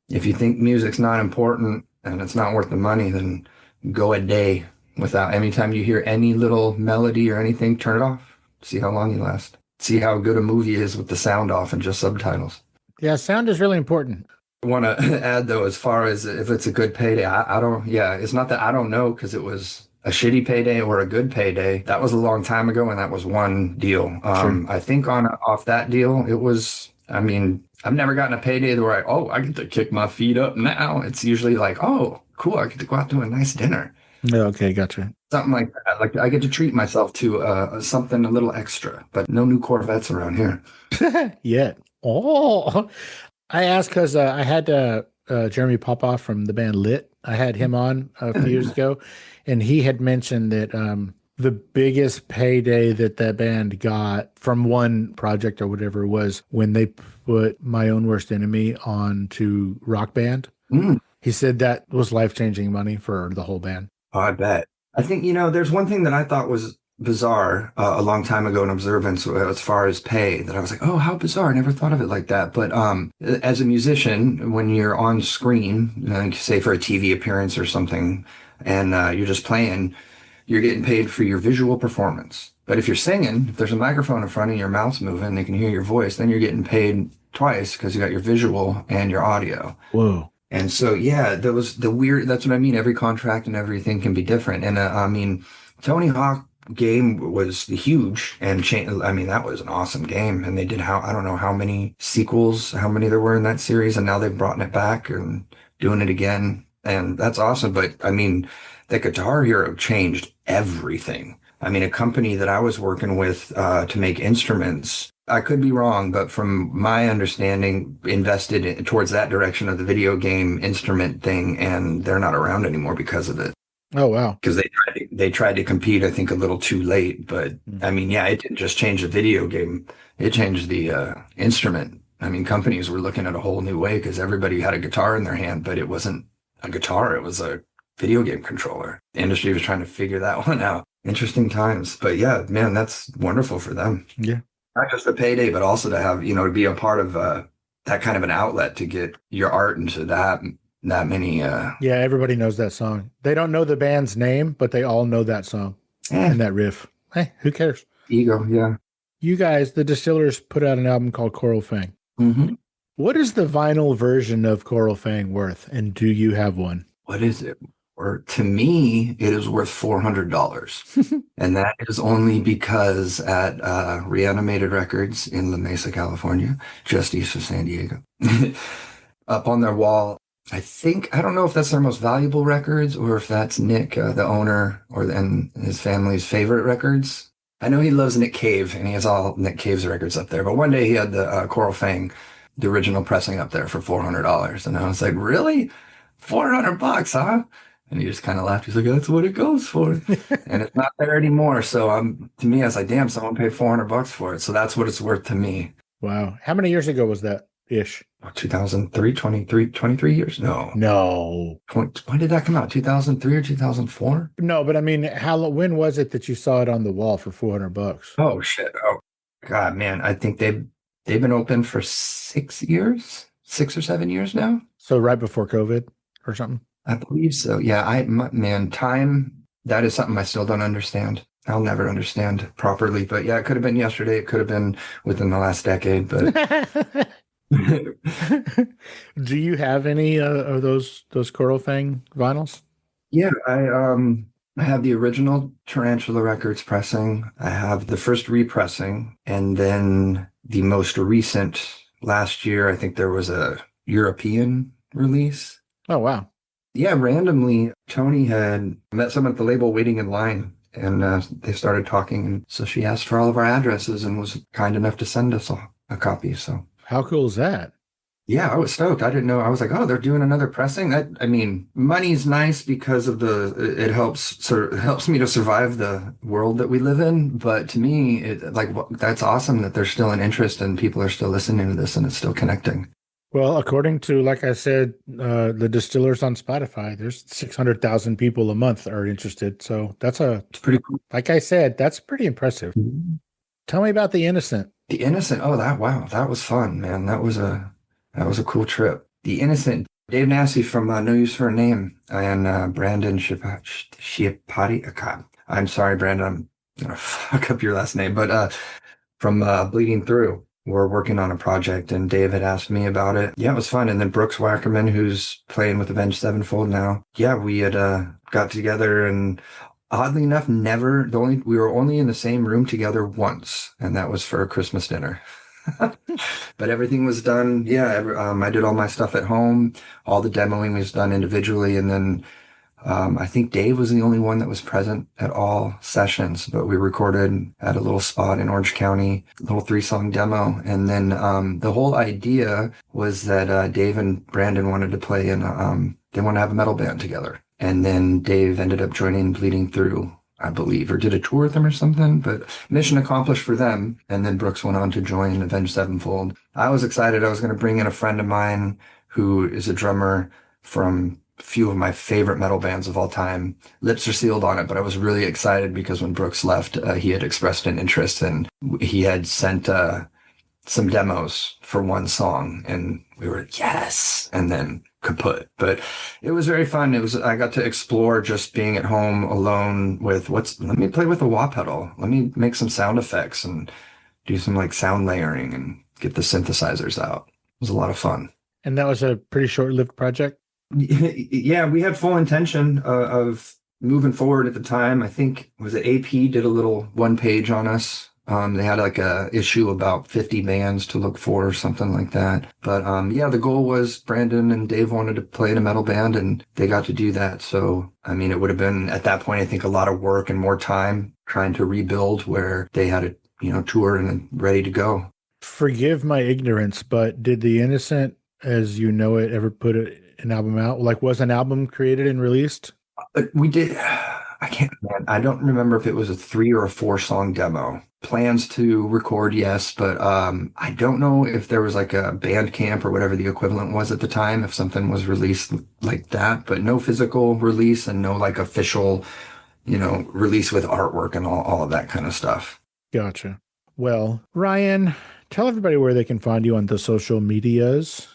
if you think music's not important and it's not worth the money, then go a day without, anytime you hear any little melody or anything, turn it off. See how long you last. See how good a movie is with the sound off and just subtitles. Yeah, sound is really important. I want to add, though, as far as if it's a good payday, it's not that I don't know, because it was a shitty payday or a good payday. That was a long time ago, and that was one deal. Sure. I think off that deal, it was, I've never gotten a payday where I get to kick my feet up now. It's usually like, oh, cool, I get to go out to a nice dinner. Okay, gotcha. Something like that. Like I get to treat myself to something a little extra, but no new Corvettes around here. Yet. Oh, I asked because I had Jeremy Popoff from the band Lit. I had him on a few years ago, and he had mentioned that the biggest payday that band got from one project or whatever was when they put My Own Worst Enemy on to Rock Band. Mm. He said that was life-changing money for the whole band. Oh, I bet. I think, there's one thing that I thought was bizarre a long time ago in Observance as far as pay, that I was like, oh, how bizarre. I never thought of it like that. But as a musician, when you're on screen, say for a TV appearance or something, and you're just playing, you're getting paid for your visual performance. But if you're singing, if there's a microphone in front of your mouth's moving, they can hear your voice, then you're getting paid twice because you got your visual and your audio. Whoa. And so, yeah, that was that's what I mean. Every contract and everything can be different. And Tony Hawk game was huge and that was an awesome game. And they did I don't know how many sequels, how many there were in that series. And now they've brought it back and doing it again. And that's awesome. But the Guitar Hero changed everything. A company that I was working with to make instruments, I could be wrong, but from my understanding, invested towards that direction of the video game instrument thing, and they're not around anymore because of it. Oh, wow. Because they tried to compete, I think, a little too late. But, it didn't just change the video game. It changed the instrument. Companies were looking at a whole new way because everybody had a guitar in their hand, but it wasn't a guitar. It was a video game controller. The industry was trying to figure that one out. Interesting times. But, yeah, man, that's wonderful for them. Yeah. Not just a payday, but also to have, to be a part of that kind of an outlet to get your art into that many. Yeah, everybody knows that song. They don't know the band's name, but they all know that song and that riff. Hey, who cares? Ego, yeah. You guys, the Distillers, put out an album called Coral Fang. Mm-hmm. What is the vinyl version of Coral Fang worth, and do you have one? What is it? Or to me, it is worth $400. And that is only because at Reanimated Records in La Mesa, California, just east of San Diego, up on their wall, I don't know if that's their most valuable records or if that's Nick, the owner, and his family's favorite records. I know he loves Nick Cave, and he has all Nick Cave's records up there. But one day he had the Coral Fang, the original pressing, up there for $400. And I was like, really? $400, huh? And he just kind of laughed. He's like, that's what it goes for. And it's not there anymore. So to me, I was like, damn, someone paid $400 for it. So that's what it's worth to me. Wow. How many years ago was that ish? 2003, 23 years? No. When did that come out? 2003 or 2004? No, but when was it that you saw it on the wall for $400? Oh, shit. Oh, God, man. I think they've been open for 6 or 7 years now. So right before COVID or something? I believe so. Yeah, time, that is something I still don't understand. I'll never understand properly. But yeah, it could have been yesterday. It could have been within the last decade. But do you have any of those Coral Fang vinyls? Yeah, I have the original Tarantula Records pressing. I have the first repressing, and then the most recent last year, I think there was a European release. Oh, wow. Yeah, randomly, Tony had met someone at the label waiting in line, and they started talking. And so she asked for all of our addresses and was kind enough to send us a copy. So how cool is that? Yeah, I was stoked. I didn't know. I was like, oh, they're doing another pressing. I mean, money's nice because of it helps me to survive the world that we live in. But to me, that's awesome that there's still an interest and people are still listening to this and it's still connecting. Well, according to, like I said, the Distillers on Spotify, there's 600,000 people a month are interested. So it's pretty cool. Like I said, that's pretty impressive. Mm-hmm. Tell me about The Innocent. The Innocent. Oh, that was fun, man. That was a cool trip. The Innocent. Dave Nassie from No Use for a Name and Brandon Shiapati. I'm sorry, Brandon. I'm gonna fuck up your last name, but from Bleeding Through. We're working on a project and Dave had asked me about it. Yeah, it was fun. And then Brooks Wackerman, who's playing with Avenged Sevenfold now. Yeah, we had got together and oddly enough, we were only in the same room together once. And that was for a Christmas dinner. But everything was done. Yeah, I did all my stuff at home. All the demoing was done individually. And then I think Dave was the only one that was present at all sessions, but we recorded at a little spot in Orange County, a little 3-song demo. And then the whole idea was that Dave and Brandon wanted to play in, they want to have a metal band together. And then Dave ended up joining Bleeding Through, I believe, or did a tour with them or something, but mission accomplished for them. And then Brooks went on to join Avenged Sevenfold. I was excited. I was going to bring in a friend of mine who is a drummer from few of my favorite metal bands of all time. Lips are sealed on it, but I was really excited because when Brooks left, he had expressed an interest and he had sent some demos for one song and we were yes, and then kaput. But it was very fun. I got to explore just being at home alone with let me play with a wah pedal. Let me make some sound effects and do some like sound layering and get the synthesizers out. It was a lot of fun. And that was a pretty short-lived project? Yeah, we had full intention of moving forward at the time. I think, was it AP did a little one page on us. They had like a issue about 50 bands to look for or something like that. But yeah, the goal was Brandon and Dave wanted to play in a metal band and they got to do that. So, I mean, it would have been at that point, I think a lot of work and more time trying to rebuild where they had a tour and ready to go. Forgive my ignorance, but did The Innocent, as you know it, ever put an album out? Like, was an album created and released? We did. I don't remember if it was a 3 or a 4-song demo. Plans to record, yes, but I don't know if there was like a Bandcamp or whatever the equivalent was at the time, if something was released like that, but no physical release and no like official, release with artwork and all of that kind of stuff. Gotcha. Well, Ryan, tell everybody where they can find you on the social medias.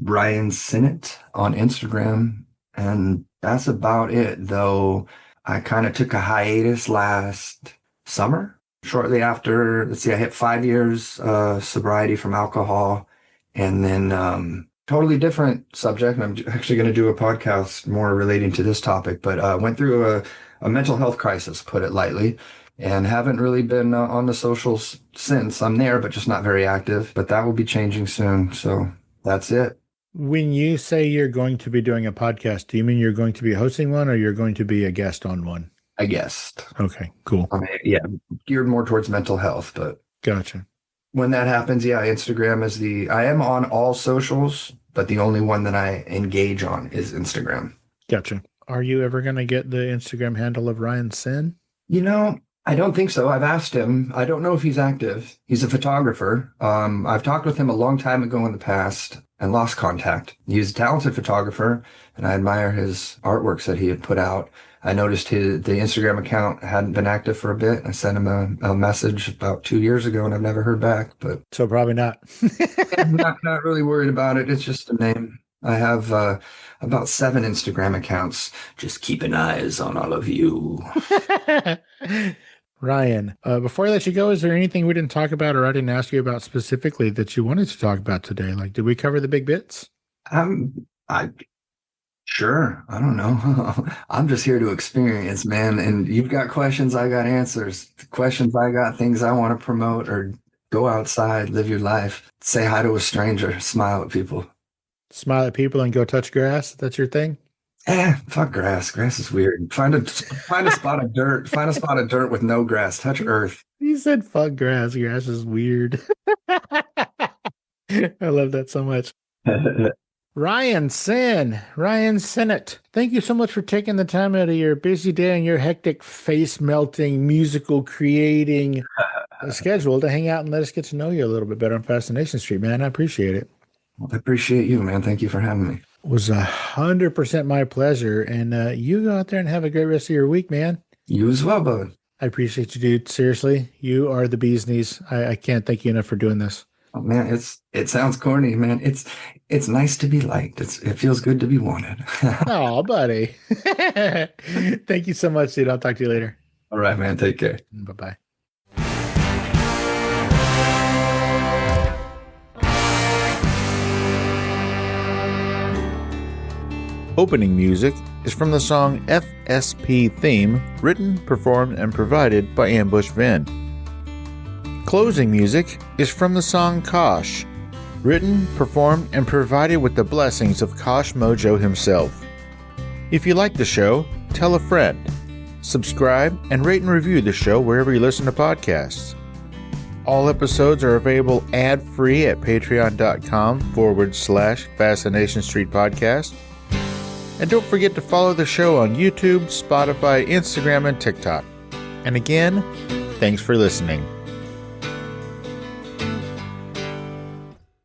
Ryan Sinnott on Instagram, and that's about it, though I kind of took a hiatus last summer. Shortly after, I hit 5 years sobriety from alcohol, and then totally different subject. I'm actually going to do a podcast more relating to this topic, but went through a mental health crisis, put it lightly, and haven't really been on the socials since. I'm there, but just not very active, but that will be changing soon, so that's it. When you say you're going to be doing a podcast, do you mean you're going to be hosting one or you're going to be a guest on one? A guest. Okay, cool. Yeah, geared more towards mental health, but gotcha. When that happens, yeah, Instagram is I am on all socials, but the only one that I engage on is Instagram. Gotcha. Are you ever going to get the Instagram handle of Ryan Sinn? I don't think so. I've asked him. I don't know if he's active. He's a photographer. I've talked with him a long time ago in the past and lost contact. He's a talented photographer, and I admire his artworks that he had put out. I noticed the Instagram account hadn't been active for a bit. I sent him a message about 2 years ago, and I've never heard back. But so probably not. I'm not really worried about it. It's just a name. I have about 7 Instagram accounts. Just keeping eyes on all of you. Ryan, before I let you go, is there anything we didn't talk about or I didn't ask you about specifically that you wanted to talk about today? Like, did we cover the big bits? Sure. I don't know. I'm just here to experience, man. And you've got questions, I got answers. Questions, I got things I want to promote or Go outside, live your life, say hi to a stranger, smile at people. Smile at people and go touch grass. That's your thing? Fuck grass. Grass is weird. Find a spot of dirt. Find a spot of dirt with no grass. Touch earth. You said fuck grass. Grass is weird. I love that so much. Ryan Sinn, Ryan Sinnott, thank you so much for taking the time out of your busy day and your hectic face-melting, musical creating schedule to hang out and let us get to know you a little bit better on Fascination Street, man. I appreciate it. Well, I appreciate you, man. Thank you for having me. It was 100% my pleasure. And you go out there and have a great rest of your week, man. You as well, bud. I appreciate you, dude. Seriously, you are the bee's knees. I can't thank you enough for doing this. Oh, man, it sounds corny, man. It's nice to be liked. It feels good to be wanted. Oh, buddy. Thank you so much, dude. I'll talk to you later. All right, man. Take care. Bye-bye. Opening music is from the song FSP Theme, written, performed, and provided by Ambush Vin. Closing music is from the song Kosh, written, performed, and provided with the blessings of Kosh Mojo himself. If you like the show, tell a friend. Subscribe and rate and review the show wherever you listen to podcasts. All episodes are available ad-free at patreon.com/Fascination Street Podcast. And don't forget to follow the show on YouTube, Spotify, Instagram, and TikTok. And again, thanks for listening.